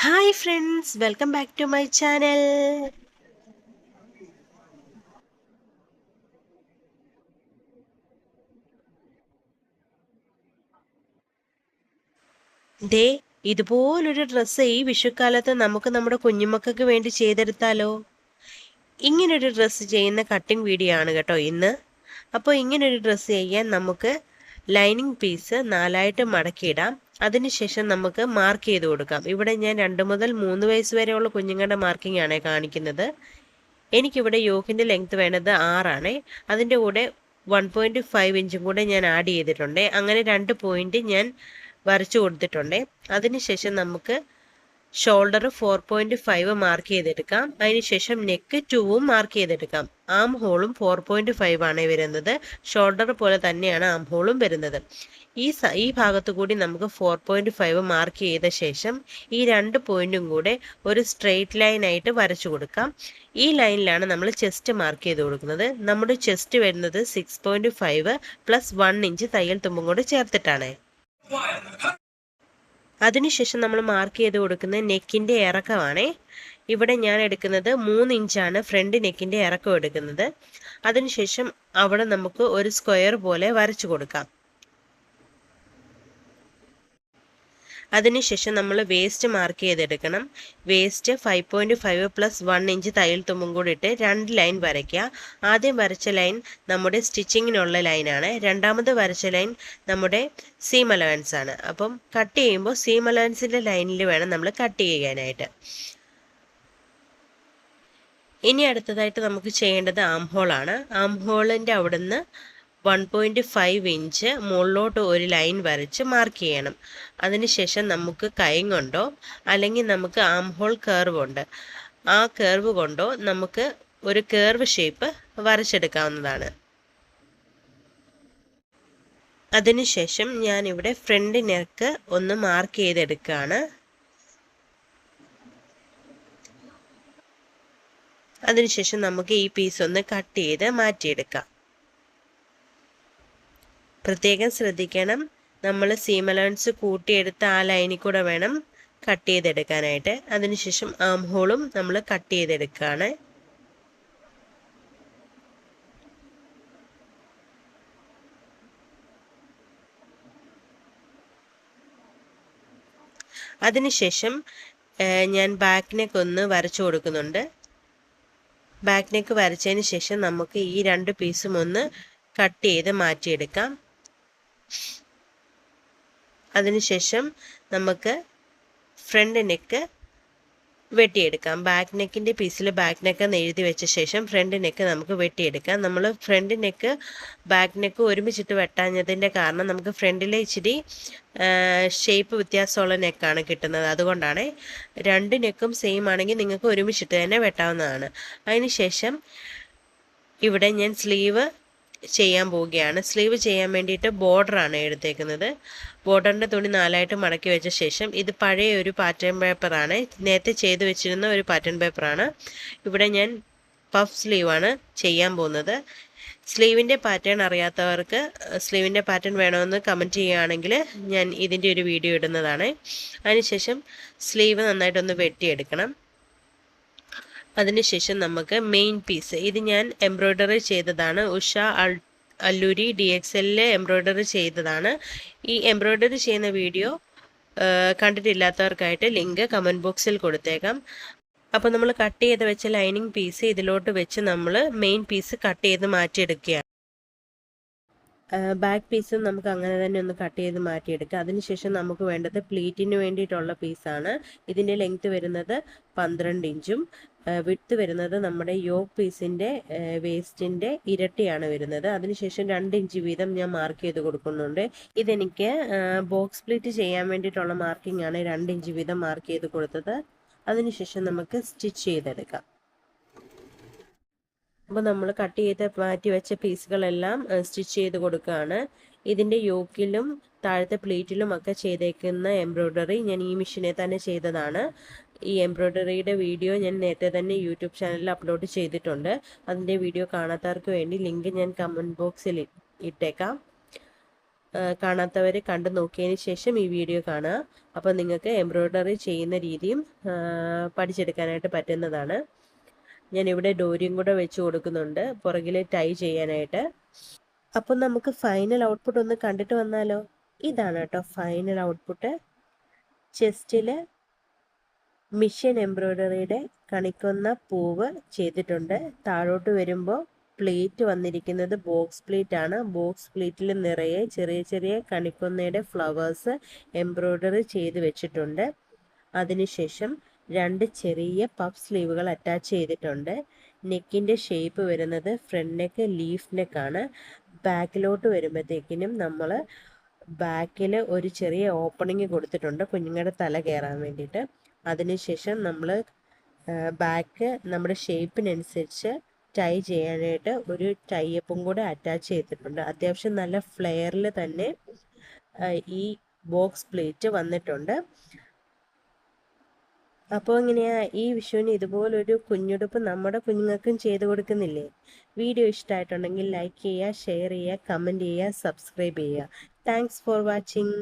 Hi friends, welcome back to my channel. ദേ ഇതുപോലൊരു dress ഈ വിഷുക്കാലത്ത് നമുക്ക് നമ്മുടെ കുഞ്ഞുമക്കൾക്ക് വേണ്ടി ചെയ്തെടുത്താലോ? ഇങ്ങനൊരു ഡ്രസ്സ് ചെയ്യുന്ന കട്ടിംഗ് വീഡിയോ ആണ് കേട്ടോ ഇന്ന്. അപ്പോൾ ഇങ്ങനൊരു ഡ്രസ്സ് ചെയ്യാൻ നമുക്ക് ലൈനിങ് പീസ് നാലായിട്ട് മടക്കിയിടാം. അതിനുശേഷം നമുക്ക് മാർക്ക് ചെയ്ത് കൊടുക്കാം. ഇവിടെ ഞാൻ 2 മുതൽ 3 വയസ്സ് വരെയുള്ള കുഞ്ഞുങ്ങളുടെ മാർക്കിംഗ് ആണ് കാണിക്കുന്നത്. എനിക്കിവിടെ യോക്കിൻ്റെ ലെങ്ത് വേണ്ടത് 6 ആണ്. അതിൻ്റെ കൂടെ 1.5 ഇഞ്ചും കൂടെ ഞാൻ ആഡ് ചെയ്തിട്ടുണ്ട്. അങ്ങനെ 2 പോയിന്റ് ഞാൻ വരച്ചു കൊടുത്തിട്ടുണ്ട്. അതിനുശേഷം നമുക്ക് ഷോൾഡർ 4.5 മാർക്ക് ചെയ്തെടുക്കാം. അതിനുശേഷം നെക്ക് 2ഉം മാർക്ക് ചെയ്തെടുക്കാം. ആം ഹോളും 4.5 ആണ് വരുന്നത്. ഷോൾഡർ പോലെ തന്നെയാണ് ആം ഹോളും വരുന്നത്. ഈ ഭാഗത്തു കൂടി നമുക്ക് 4.5 മാർക്ക് ചെയ്ത ശേഷം ഈ 2 പോയിന്റും കൂടെ ഒരു സ്ട്രെയിറ്റ് ലൈൻ ആയിട്ട് വരച്ചു കൊടുക്കാം. ഈ ലൈനിലാണ് നമ്മൾ ചെസ്റ്റ് മാർക്ക് ചെയ്ത് കൊടുക്കുന്നത്. നമ്മുടെ ചെസ്റ്റ് വരുന്നത് 6.5 പ്ലസ് 1 ഇഞ്ച് തയ്യൽ തുമ്പും കൂടെ ചേർത്തിട്ടാണ്. അതിനുശേഷം നമ്മൾ മാർക്ക് ചെയ്ത് കൊടുക്കുന്നത് നെക്കിൻ്റെ ഇറക്കമാണേ. ഇവിടെ ഞാൻ എടുക്കുന്നത് 3 ഇഞ്ചാണ് ഫ്രണ്ട് നെക്കിൻ്റെ ഇറക്കം എടുക്കുന്നത്. അതിനുശേഷം അവിടെ നമുക്ക് ഒരു സ്ക്വയർ പോലെ വരച്ചു കൊടുക്കാം. അതിനുശേഷം നമ്മൾ വേസ്റ്റ് മാർക്ക് ചെയ്തെടുക്കണം. വേസ്റ്റ് 5.5 പ്ലസ് 1 ഇഞ്ച് തയ്യൽ തുമ്പും കൂടി ഇട്ട് 2 ലൈൻ വരയ്ക്കുക. ആദ്യം വരച്ച ലൈൻ നമ്മുടെ സ്റ്റിച്ചിങ്ങിനുള്ള ലൈനാണ്. രണ്ടാമത് വരച്ച ലൈൻ നമ്മുടെ സീം അലവൻസ് ആണ്. അപ്പം കട്ട് ചെയ്യുമ്പോൾ സീം അലവൻസിൻ്റെ ലൈനിൽ വേണം നമ്മൾ കട്ട് ചെയ്യാനായിട്ട്. ഇനി അടുത്തതായിട്ട് നമുക്ക് ചെയ്യേണ്ടത് ആം ഹോളാണ്. ആം ഹോളിൻ്റെ അവിടുന്ന് 1.5 ഇഞ്ച് മുകളിലോട്ട് ഒരു ലൈൻ വരച്ച് മാർക്ക് ചെയ്യണം. അതിനുശേഷം നമുക്ക് കൈ കൊണ്ടോ അല്ലെങ്കിൽ നമുക്ക് ആം ഹോൾ കർവ് ഉണ്ട്, ആ കർവ് കൊണ്ടോ നമുക്ക് ഒരു കർവ് ഷേപ്പ് വരച്ചെടുക്കാവുന്നതാണ്. അതിനുശേഷം ഞാനിവിടെ ഫ്രണ്ട് നെക്ക് ഒന്ന് മാർക്ക് ചെയ്തെടുക്കുകയാണ്. അതിനുശേഷം നമുക്ക് ഈ പീസ് ഒന്ന് കട്ട് ചെയ്ത് മാറ്റിയെടുക്കാം. പ്രത്യേകം ശ്രദ്ധിക്കണം, നമ്മൾ സീം അലവൻസ് കൂട്ടിയെടുത്ത് ആ ലൈനിൽ കൂടെ വേണം കട്ട് ചെയ്തെടുക്കാനായിട്ട്. അതിനുശേഷം ആം ഹോളും നമ്മൾ കട്ട് ചെയ്തെടുക്കുകയാണ്. അതിനുശേഷം ഞാൻ ബാക്ക് നെക്ക് ഒന്ന് വരച്ചു കൊടുക്കുന്നുണ്ട്. ബാക്ക് നെക്ക് വരച്ചതിന് ശേഷം നമുക്ക് ഈ 2 പീസും ഒന്ന് കട്ട് ചെയ്ത് മാറ്റിയെടുക്കാം. അതിനുശേഷം നമുക്ക് ഫ്രണ്ട് നെക്ക് വെട്ടിയെടുക്കാം. ബാക്ക് നെക്കിൻ്റെ പീസിൽ ബാക്ക് നെക്ക് എന്ന് എഴുതി വെച്ച ശേഷം ഫ്രണ്ട് നെക്ക് നമുക്ക് വെട്ടിയെടുക്കാം. നമ്മൾ ഫ്രണ്ട് നെക്ക് ബാക്ക് നെക്ക് ഒരുമിച്ചിട്ട് വെട്ടാഞ്ഞതിൻ്റെ കാരണം നമുക്ക് ഫ്രണ്ടിലെ ഇച്ചിരി ഷേപ്പ് വ്യത്യാസമുള്ള നെക്കാണ് കിട്ടുന്നത്. അതുകൊണ്ടാണ്. 2 നെക്കും സെയിം ആണെങ്കിൽ നിങ്ങൾക്ക് ഒരുമിച്ചിട്ട് തന്നെ വെട്ടാവുന്നതാണ്. അതിനുശേഷം ഇവിടെ ഞാൻ സ്ലീവ് ചെയ്യാൻ പോവുകയാണ്. സ്ലീവ് ചെയ്യാൻ വേണ്ടിയിട്ട് ബോർഡറാണ് എടുത്തേക്കുന്നത്. ബോർഡറിൻ്റെ തുണി 4ആയിട്ട് മടക്കി വെച്ച ശേഷം ഇത് പഴയ ഒരു പാറ്റേൺ പേപ്പറാണ്, നേരത്തെ ചെയ്ത് വെച്ചിരുന്ന ഒരു പാറ്റേൺ പേപ്പറാണ്. ഇവിടെ ഞാൻ പഫ് സ്ലീവാണ് ചെയ്യാൻ പോകുന്നത്. സ്ലീവിൻ്റെ പാറ്റേൺ അറിയാത്തവർക്ക് സ്ലീവിൻ്റെ പാറ്റേൺ വേണമെന്ന് കമൻറ്റ് ചെയ്യുകയാണെങ്കിൽ ഞാൻ ഇതിൻ്റെ ഒരു വീഡിയോ ഇടുന്നതാണ്. അതിനുശേഷം സ്ലീവ് നന്നായിട്ടൊന്ന് വെട്ടിയെടുക്കണം. അതിനുശേഷം നമുക്ക് മെയിൻ പീസ്, ഇത് ഞാൻ എംബ്രോയ്ഡറി ചെയ്തതാണ്. ഉഷ അല്ലൂരി DXL എംബ്രോയ്ഡറി ചെയ്തതാണ്. ഈ എംബ്രോയ്ഡറി ചെയ്യുന്ന വീഡിയോ കണ്ടിട്ടില്ലാത്തവർക്കായിട്ട് ലിങ്ക് കമൻറ്റ് ബോക്സിൽ കൊടുത്തേക്കാം. അപ്പോൾ നമ്മൾ കട്ട് ചെയ്ത് വെച്ച ലൈനിങ് പീസ് ഇതിലോട്ട് വെച്ച് നമ്മൾ മെയിൻ പീസ് കട്ട് ചെയ്ത് മാറ്റിയെടുക്കുകയാണ്. ബാക്ക് പീസും നമുക്ക് അങ്ങനെ തന്നെ ഒന്ന് കട്ട് ചെയ്ത് മാറ്റിയെടുക്കുക. അതിനുശേഷം നമുക്ക് വേണ്ടത് പ്ലീറ്റിന് വേണ്ടിയിട്ടുള്ള പീസാണ്. ഇതിൻ്റെ ലെങ്ത്ത് വരുന്നത് 12 ഇഞ്ചും വിഡ്ത്ത് വരുന്നത് നമ്മുടെ യോക്ക് പീസിൻ്റെ വേസ്റ്റിൻ്റെ ഇരട്ടിയാണ് വരുന്നത്. അതിനുശേഷം 2 ഇഞ്ച് വീതം ഞാൻ മാർക്ക് ചെയ്ത് കൊടുക്കുന്നുണ്ട്. ഇതെനിക്ക് ബോക്സ് പ്ലീറ്റ് ചെയ്യാൻ വേണ്ടിയിട്ടുള്ള മാർക്കിംഗ് ആണ്. 2 ഇഞ്ച് വീതം മാർക്ക് ചെയ്ത് കൊടുത്തത്. അതിനുശേഷം നമുക്ക് സ്റ്റിച്ച് ചെയ്തെടുക്കാം. അപ്പോൾ നമ്മൾ കട്ട് ചെയ്ത് മാറ്റി വെച്ച പീസുകളെല്ലാം സ്റ്റിച്ച് ചെയ്ത് കൊടുക്കുകയാണ്. ഇതിൻ്റെ യോക്കിലും താഴത്തെ പ്ലേറ്റിലും ഒക്കെ ചെയ്തേക്കുന്ന എംബ്രോയ്ഡറി ഞാൻ ഈ മെഷീനിൽ തന്നെ ചെയ്തതാണ്. ഈ എംബ്രോയ്ഡറിയുടെ വീഡിയോ ഞാൻ നേരത്തെ തന്നെ യൂട്യൂബ് ചാനലിൽ അപ്ലോഡ് ചെയ്തിട്ടുണ്ട്. അതിൻ്റെ വീഡിയോ കാണാത്തവർക്ക് വേണ്ടി ലിങ്ക് ഞാൻ കമൻറ്റ് ബോക്സിൽ ഇട്ടേക്കാം. കാണാത്തവർ കണ്ടു നോക്കിയതിന് ശേഷം ഈ വീഡിയോ കാണുക. അപ്പോൾ നിങ്ങൾക്ക് എംബ്രോയ്ഡറി ചെയ്യുന്ന രീതിയും പഠിച്ചെടുക്കാനായിട്ട് പറ്റുന്നതാണ്. ഞാനിവിടെ ഡോരിയും കൂടെ വെച്ച് കൊടുക്കുന്നുണ്ട് പുറകിൽ ടൈ ചെയ്യാനായിട്ട്. അപ്പം നമുക്ക് ഫൈനൽ ഔട്ട്പുട്ട് ഒന്ന് കണ്ടിട്ട് വന്നാലോ. ഇതാണ് കേട്ടോ ഫൈനൽ ഔട്ട്പുട്ട്. ചെസ്റ്റിൽ മിഷൻ എംബ്രോയ്ഡറിയുടെ കണിക്കൊന്ന പൂവ് ചെയ്തിട്ടുണ്ട്. താഴോട്ട് വരുമ്പോൾ പ്ലേറ്റ് വന്നിരിക്കുന്നത് ബോക്സ് പ്ലേറ്റ് ആണ്. ബോക്സ് പ്ലേറ്റിൽ നിറയെ ചെറിയ ചെറിയ കണിക്കൊന്നയുടെ ഫ്ലവേഴ്സ് എംബ്രോയ്ഡറി ചെയ്ത് വെച്ചിട്ടുണ്ട്. അതിനുശേഷം 2 ചെറിയ പഫ് സ്ലീവുകൾ അറ്റാച്ച് ചെയ്തിട്ടുണ്ട്. നെക്കിൻ്റെ ഷേപ്പ് വരുന്നത് ഫ്രണ്ട് നെക്ക് ലീഫ് നെക്കാണ്. ബാക്കിലോട്ട് വരുമ്പോഴത്തേക്കിനും നമ്മൾ ബാക്കിൽ ഒരു ചെറിയ ഓപ്പണിങ് കൊടുത്തിട്ടുണ്ട് കുഞ്ഞുങ്ങളുടെ തല കയറാൻ വേണ്ടിയിട്ട്. അതിനുശേഷം നമ്മൾ ബാക്ക് നമ്മുടെ ഷേപ്പിനനുസരിച്ച് ടൈ ചെയ്യാനായിട്ട് ഒരു ടൈയപ്പും കൂടെ അറ്റാച്ച് ചെയ്തിട്ടുണ്ട്. അത്യാവശ്യം നല്ല ഫ്ലെയറിൽ തന്നെ ഈ ബോക്സ് പ്ലേറ്റ് വന്നിട്ടുണ്ട്. അപ്പോൾ എങ്ങനെയാ ഈ വിഷുവിന് ഇതുപോലൊരു കുഞ്ഞുടുപ്പ് നമ്മുടെ കുഞ്ഞുങ്ങൾക്കും ചെയ്ത് കൊടുക്കുന്നില്ലേ? വീഡിയോ ഇഷ്ടമായിട്ടുണ്ടെങ്കിൽ ലൈക്ക് ചെയ്യുക, ഷെയർ ചെയ്യുക, കമൻറ്റ് ചെയ്യുക, സബ്സ്ക്രൈബ് ചെയ്യുക. Thanks for watching.